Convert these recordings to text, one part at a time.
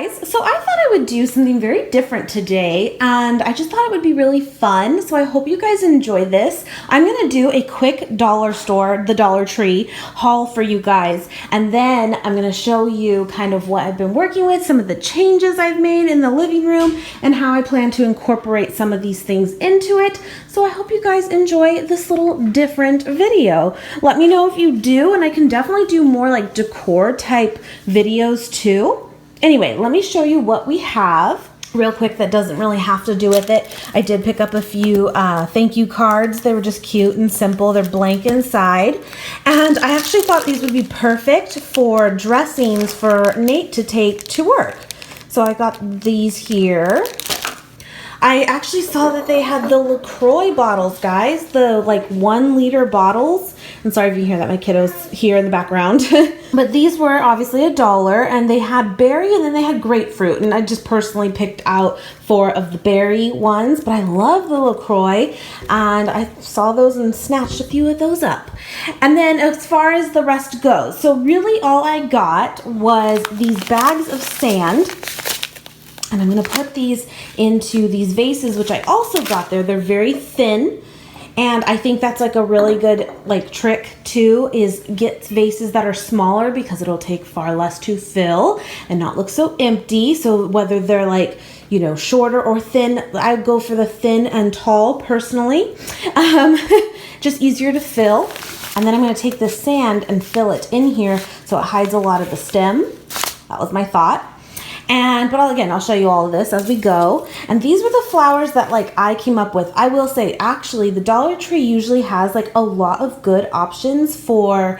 guys, so I thought I would do something very different today, and I just thought it would be really fun, so I hope you guys enjoy this. I'm going to do a quick dollar store, the Dollar Tree haul for you guys, and then I'm going to show you kind of what I've been working with, some of the changes I've made in the living room, and how I plan to incorporate some of these things into it. So I hope you guys enjoy this little different video. Let me know if you do, and I can definitely do more like decor type videos too. Anyway, let me show you what we have real quick that doesn't really have to do with it. I did pick up a few thank you cards. They were just cute and simple. They're blank inside. And I actually thought these would be perfect for dressings for Nate to take to work. So I got these here. I actually saw that they had the LaCroix bottles, guys. The like 1 liter bottles. I'm sorry if you hear that, my kiddo's here in the background. But these were obviously $1, and they had berry and then they had grapefruit. And I just personally picked out 4 of the berry ones, but I love the LaCroix, and I saw those and snatched a few of those up. And then as far as the rest goes, so really all I got was these bags of sand. And I'm going to put these into these vases, which I also got there. They're very thin. And I think that's like a really good like trick too, is get vases that are smaller because it'll take far less to fill and not look so empty. So whether they're like, you know, shorter or thin, I go for the thin and tall personally. Just easier to fill. And then I'm going to take this sand and fill it in here so it hides a lot of the stem. That was my thought. But again, I'll show you all of this as we go. And these were the flowers that like I came up with. I will say, actually, the Dollar Tree usually has like a lot of good options for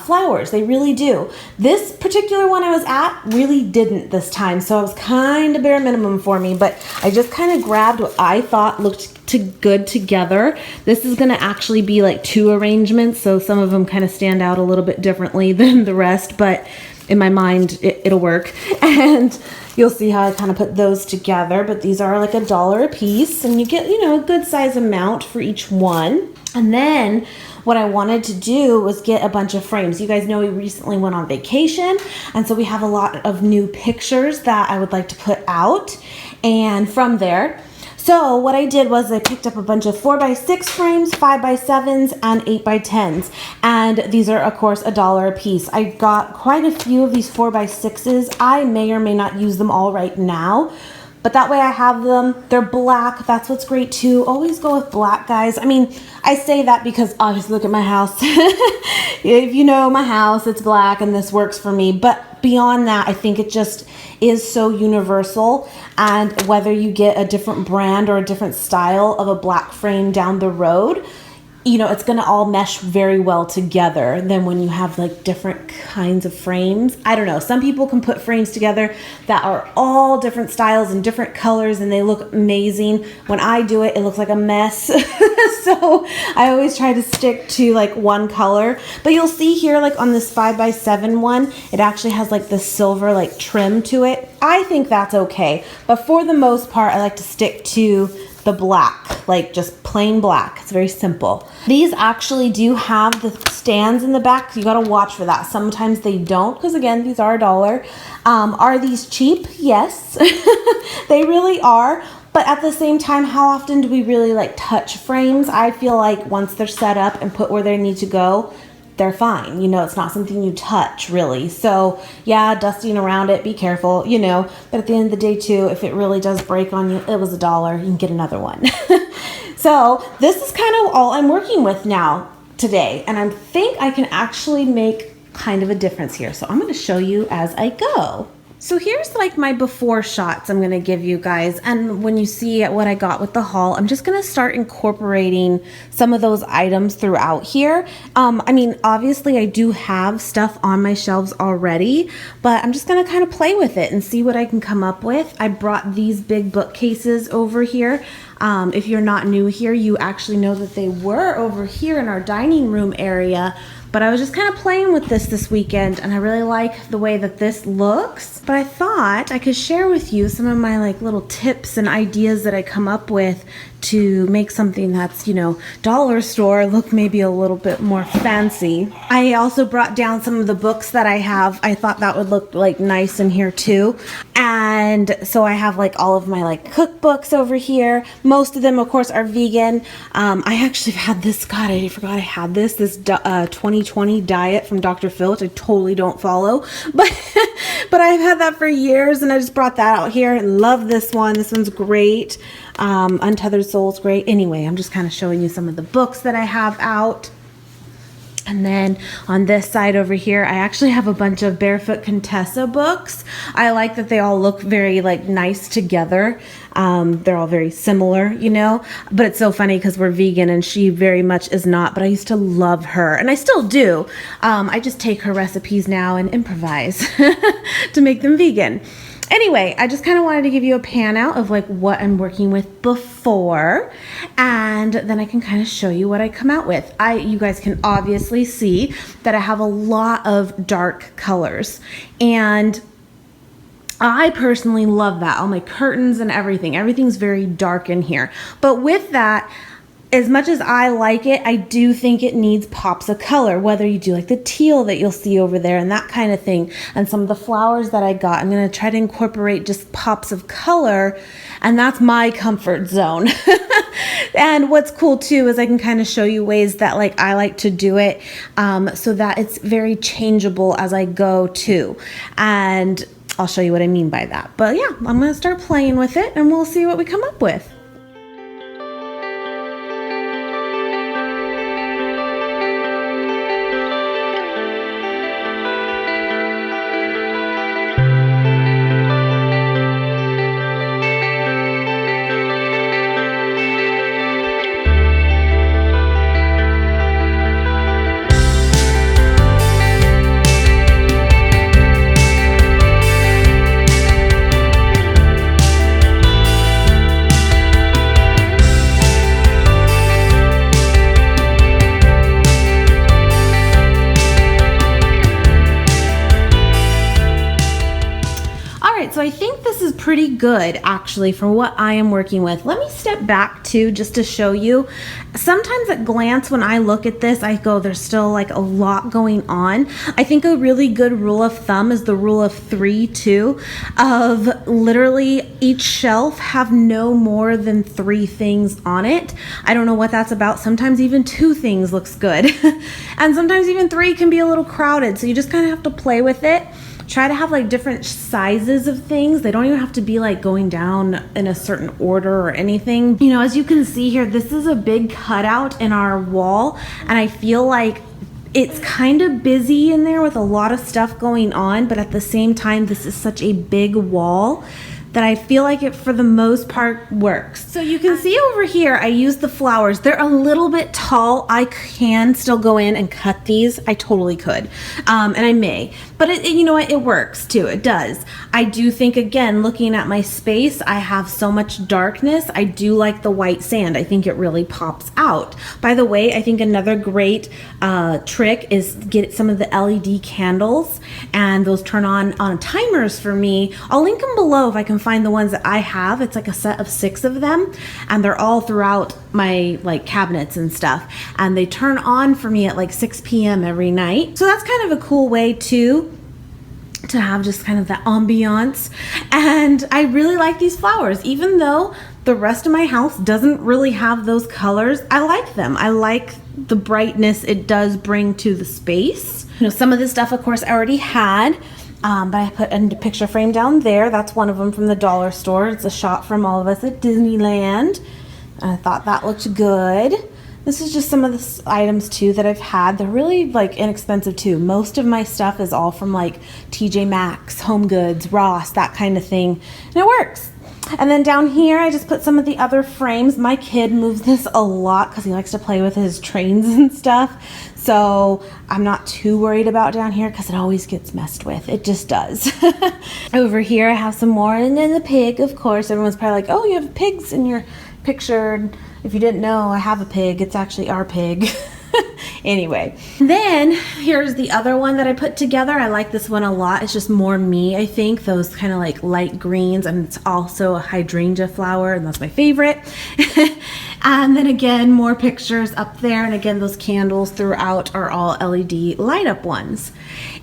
flowers. They really do. This particular one I was at really didn't this time. So it was kind of bare minimum for me. But I just kind of grabbed what I thought looked good together. This is going to actually be like 2 arrangements. So some of them kind of stand out a little bit differently than the rest. But in my mind, it'll work. And you'll see how I kind of put those together. But these are like $1 a piece, and you get, you know, a good size amount for each one. And then what I wanted to do was get a bunch of frames. You guys know we recently went on vacation, and so we have a lot of new pictures that I would like to put out. And from there, so what I did was I picked up a bunch of 4x6 frames, 5x7s, and 8x10s. And these are, of course, $1 a piece. I got quite a few of these 4x6s. I may or may not use them all right now, but that way I have them. They're black. That's what's great too. Always go with black, guys. I mean, I say that because obviously look at my house. If you know my house, it's black and this works for me. But beyond that, I think it just is so universal, and whether you get a different brand or a different style of a black frame down the road, you know, it's going to all mesh very well together than when you have like different kinds of frames. I don't know. Some people can put frames together that are all different styles and different colors, and they look amazing. When I do it, it looks like a mess. So I always try to stick to like one color. But you'll see here, like on this 5x7 one, it actually has like the silver like trim to it. I think that's okay. But for the most part, I like to stick to the black, like just plain black. It's very simple. These actually do have the stands in the back. You gotta watch for that. Sometimes they don't, because again, these are $1. Are these cheap? Yes, they really are. But at the same time, how often do we really like touch frames? I feel like once they're set up and put where they need to go, they're fine. You know, it's not something you touch really. So yeah, dusting around it, be careful, you know, but at the end of the day too, if it really does break on you, it was $1, you can get another one. So this is kind of all I'm working with now today. And I think I can actually make kind of a difference here. So I'm going to show you as I go. So here's like my before shots I'm going to give you guys. And when you see what I got with the haul, I'm just going to start incorporating some of those items throughout here. I mean, obviously I do have stuff on my shelves already, but I'm just going to kind of play with it and see what I can come up with. I brought these big bookcases over here. If you're not new here, you actually know that they were over here in our dining room area. But I was just kind of playing with this weekend, and I really like the way that this looks. But I thought I could share with you some of my like little tips and ideas that I come up with to make something that's, you know, dollar store look maybe a little bit more fancy. I also brought down some of the books that I have. I thought that would look like nice in here too. And so I have like all of my like cookbooks over here. Most of them, of course, are vegan. I actually had this, God, I forgot I had this 2020 diet from Dr. Phil, which I totally don't follow, but I've had that for years, and I just brought that out here and love this one. This one's great. Untethered Soul's great. Anyway, I'm just kind of showing you some of the books that I have out. And then on this side over here, I actually have a bunch of Barefoot Contessa books. I like that they all look very like nice together. They're all very similar, you know, but it's so funny because we're vegan and she very much is not, but I used to love her and I still do. I just take her recipes now and improvise to make them vegan. Anyway, I just kind of wanted to give you a pan out of like what I'm working with before, and then I can kind of show you what I come out with. You guys can obviously see that I have a lot of dark colors, and I personally love that. All my curtains and everything's very dark in here. But with that, as much as I like it, I do think it needs pops of color, whether you do like the teal that you'll see over there and that kind of thing. And some of the flowers that I got, I'm going to try to incorporate just pops of color, and that's my comfort zone. And what's cool too is I can kind of show you ways that like I like to do it, so that it's very changeable as I go too. And I'll show you what I mean by that. But yeah, I'm going to start playing with it and we'll see what we come up with. So I think this is pretty good actually for what I am working with. Let me step back too just to show you. Sometimes at glance when I look at this, I go, there's still like a lot going on. I think a really good rule of thumb is the rule of 3 too, of literally each shelf have no more than 3 things on it. I don't know what that's about. Sometimes even 2 things looks good. And sometimes even 3 can be a little crowded. So you just kind of have to play with it. Try to have like different sizes of things. They don't even have to be like going down in a certain order or anything. You know, as you can see here, this is a big cutout in our wall, and I feel like it's kind of busy in there with a lot of stuff going on, but at the same time, this is such a big wall that I feel like it for the most part works. So you can see over here, I use the flowers. They're a little bit tall. I can still go in and cut these. I totally could, and I may. But you know what, it works too, it does. I do think, again, looking at my space, I have so much darkness. I do like the white sand. I think it really pops out. By the way, I think another great trick is get some of the LED candles, and those turn on timers for me. I'll link them below if I can find the ones that I have. It's like a set of 6 of them, and they're all throughout my like cabinets and stuff, and they turn on for me at like 6 p.m. every night. So that's kind of a cool way too to have just kind of that ambiance. And I really like these flowers, even though the rest of my house doesn't really have those colors. I like them. I like the brightness it does bring to the space. You know, some of this stuff, of course, I already had, but I put a picture frame down there. That's one of them from the dollar store. It's a shot from all of us at Disneyland. I thought that looked good. This is just some of the items too that I've had. They're really like inexpensive too. Most of my stuff is all from like TJ Maxx, Home Goods, Ross, that kind of thing. And it works. And then down here, I just put some of the other frames. My kid moves this a lot because he likes to play with his trains and stuff. So I'm not too worried about down here because it always gets messed with. It just does. Over here, I have some more. And then the pig, of course. Everyone's probably like, oh, you have pigs in your picture. If you didn't know, I have a pig. It's actually our pig. Anyway, then here's the other one that I put together. I like this one a lot. It's just more me, I think. Those kind of like light greens, and it's also a hydrangea flower, and that's my favorite. And then again, more pictures up there. And again, those candles throughout are all LED light up ones.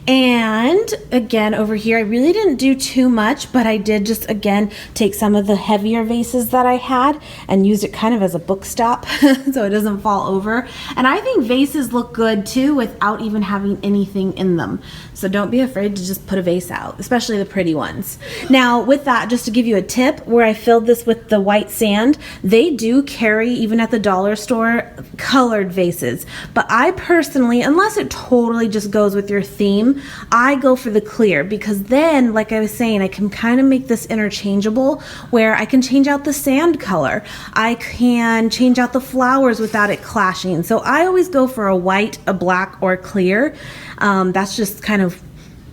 And again, over here, I really didn't do too much, but I did just, again, take some of the heavier vases that I had and use it kind of as a book stop so it doesn't fall over. And I think vases look good too without even having anything in them. So don't be afraid to just put a vase out, especially the pretty ones. Now, with that, just to give you a tip, where I filled this with the white sand, they do carry, even at the dollar store, colored vases. But I personally, unless it totally just goes with your theme, I go for the clear, because then, like I was saying, I can kind of make this interchangeable where I can change out the sand color. I can change out the flowers without it clashing. So I always go for a white, a black, or a clear. That's just kind of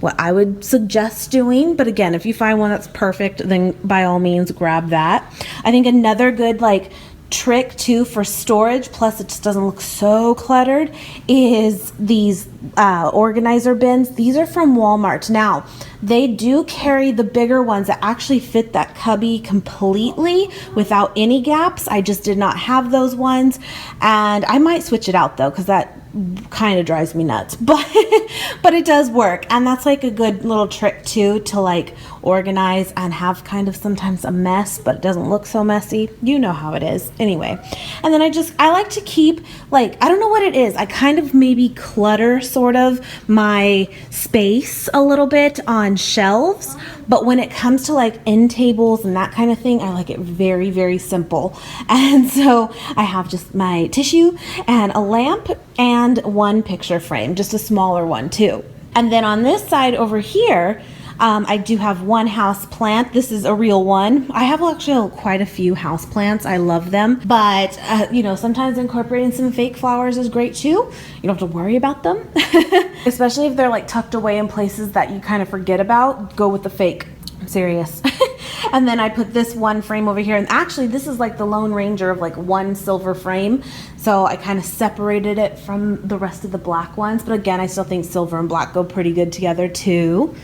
what I would suggest doing. But again, if you find one that's perfect, then by all means grab that. I think another good trick too for storage, plus it just doesn't look so cluttered, is these organizer bins. These are from Walmart. Now, they do carry the bigger ones that actually fit that cubby completely without any gaps. I just did not have those ones, and I might switch it out though, because that kind of drives me nuts, but it does work. And that's like a good little trick too, to organize and have kind of sometimes a mess, but it doesn't look so messy. You know how it is anyway. And then I like to keep, I don't know what it is, I kind of maybe clutter sort of my space a little bit on shelves, but when it comes to end tables and that kind of thing, I like it very, very simple. And so I have just my tissue and a lamp and one picture frame, just a smaller one too. And then on this side over here, I do have one house plant. This is a real one. I have actually quite a few house plants. I love them, but sometimes incorporating some fake flowers is great too. You don't have to worry about them, especially if they're tucked away in places that you kind of forget about. Go with the fake. I'm serious. And then I put this one frame over here, and actually this is the Lone Ranger of one silver frame, so I kind of separated it from the rest of the black ones. But again, I still think silver and black go pretty good together too.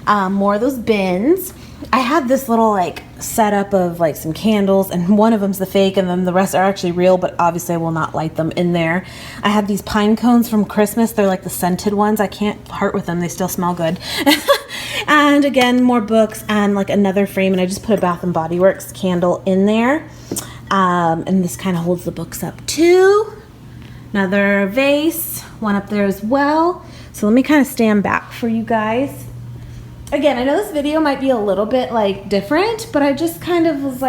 More of those bins. I had this little setup of some candles, and one of them's the fake, and then the rest are actually real, but obviously I will not light them in there. I had these pine cones from Christmas. They're the scented ones. I can't part with them. They still smell good. And again, more books and another frame, and I just put a Bath and Body Works candle in there. And this kind of holds the books up too. Another vase, one up there as well. So let me kind of stand back for you guys. Again, I know this video might be a little bit different, but I just kind of was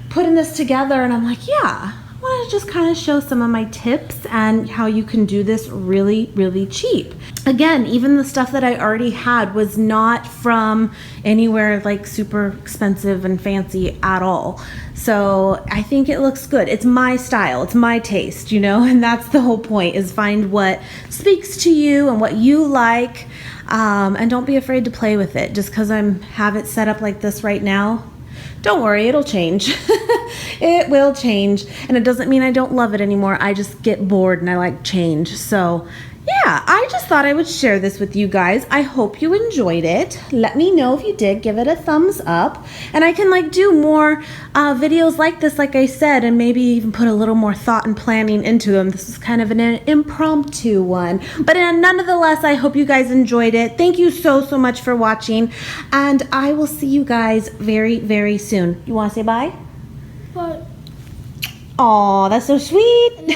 putting this together, and I'm yeah, I want to just kind of show some of my tips and how you can do this really, really cheap. Again, even the stuff that I already had was not from anywhere super expensive and fancy at all. So I think it looks good. It's my style, it's my taste, and that's the whole point, is find what speaks to you and what you like. And don't be afraid to play with it. Just because I have it set up like this right now, don't worry, it'll change. It will change. And it doesn't mean I don't love it anymore. I just get bored and I like change. So yeah, I just thought I would share this with you guys. I hope you enjoyed it. Let me know if you did. Give it a thumbs up. And I can do more videos like this, like I said, and maybe even put a little more thought and planning into them. This is kind of an impromptu one. But nonetheless, I hope you guys enjoyed it. Thank you so, so much for watching. And I will see you guys very, very soon. You want to say bye? Bye. Aw, that's so sweet.